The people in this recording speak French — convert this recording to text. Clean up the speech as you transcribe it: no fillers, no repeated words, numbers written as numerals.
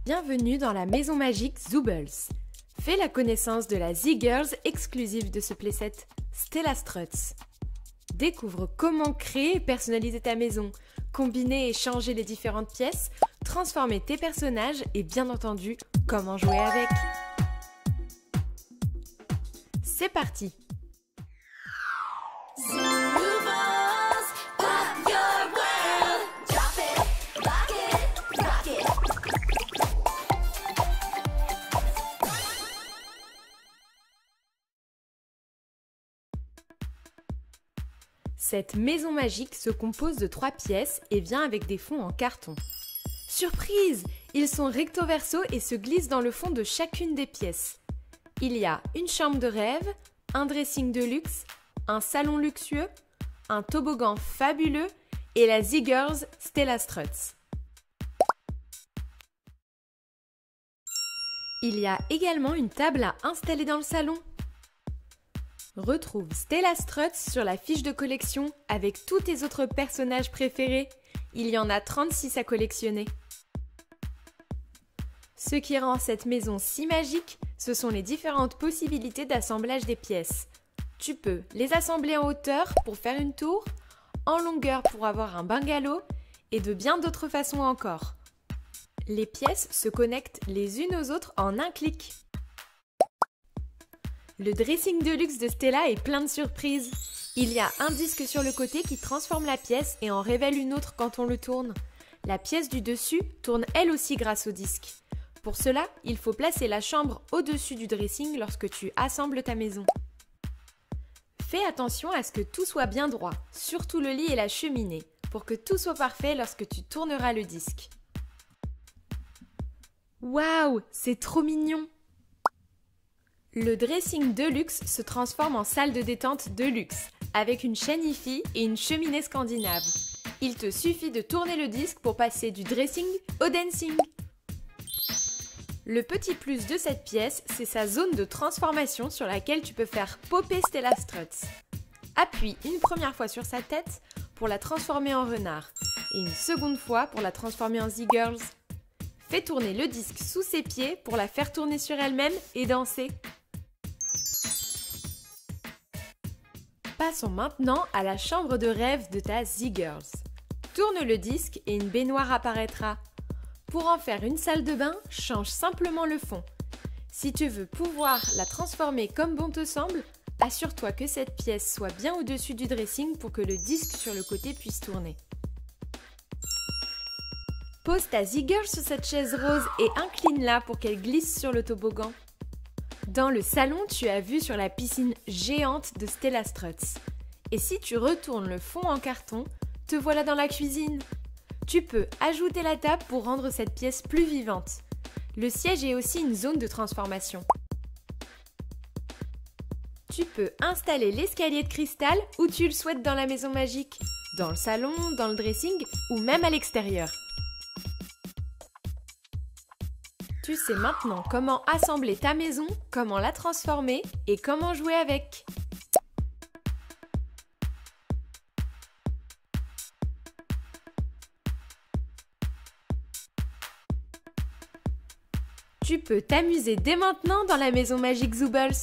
Bienvenue dans la maison magique Zoobles. Fais la connaissance de la Z-Girls exclusive de ce playset, Stella Struts. Découvre comment créer et personnaliser ta maison, combiner et changer les différentes pièces, transformer tes personnages et bien entendu, comment jouer avec. C'est parti! Cette maison magique se compose de 3 pièces et vient avec des fonds en carton. Surprise! Ils sont recto verso et se glissent dans le fond de chacune des pièces. Il y a une chambre de rêve, un dressing de luxe, un salon luxueux, un toboggan fabuleux et la Z-Girls Stella Struts. Il y a également une table à installer dans le salon. Retrouve Stella Struts sur la fiche de collection avec tous tes autres personnages préférés. Il y en a 36 à collectionner. Ce qui rend cette maison si magique, ce sont les différentes possibilités d'assemblage des pièces. Tu peux les assembler en hauteur pour faire une tour, en longueur pour avoir un bungalow et de bien d'autres façons encore. Les pièces se connectent les unes aux autres en un clic. Le dressing de luxe de Stella est plein de surprises. Il y a un disque sur le côté qui transforme la pièce et en révèle une autre quand on le tourne. La pièce du dessus tourne elle aussi grâce au disque. Pour cela, il faut placer la chambre au-dessus du dressing lorsque tu assembles ta maison. Fais attention à ce que tout soit bien droit, surtout le lit et la cheminée, pour que tout soit parfait lorsque tu tourneras le disque. Waouh, c'est trop mignon! Le dressing de luxe se transforme en salle de détente de luxe, avec une chaîne hi-fi et une cheminée scandinave. Il te suffit de tourner le disque pour passer du dressing au dancing. Le petit plus de cette pièce, c'est sa zone de transformation sur laquelle tu peux faire popper Stella Struts. Appuie une première fois sur sa tête pour la transformer en renard et une seconde fois pour la transformer en Z-Girls. Fais tourner le disque sous ses pieds pour la faire tourner sur elle-même et danser. Passons maintenant à la chambre de rêve de ta Z-Girls. Tourne le disque et une baignoire apparaîtra. Pour en faire une salle de bain, change simplement le fond. Si tu veux pouvoir la transformer comme bon te semble, assure-toi que cette pièce soit bien au-dessus du dressing pour que le disque sur le côté puisse tourner. Pose ta Z-Girl sur cette chaise rose et incline-la pour qu'elle glisse sur le toboggan. Dans le salon, tu as vu sur la piscine géante de Stella Struts. Et si tu retournes le fond en carton, te voilà dans la cuisine. Tu peux ajouter la table pour rendre cette pièce plus vivante. Le siège est aussi une zone de transformation. Tu peux installer l'escalier de cristal où tu le souhaites dans la maison magique, dans le salon, dans le dressing ou même à l'extérieur. Tu sais maintenant comment assembler ta maison, comment la transformer et comment jouer avec. Tu peux t'amuser dès maintenant dans la maison magique Zoobles.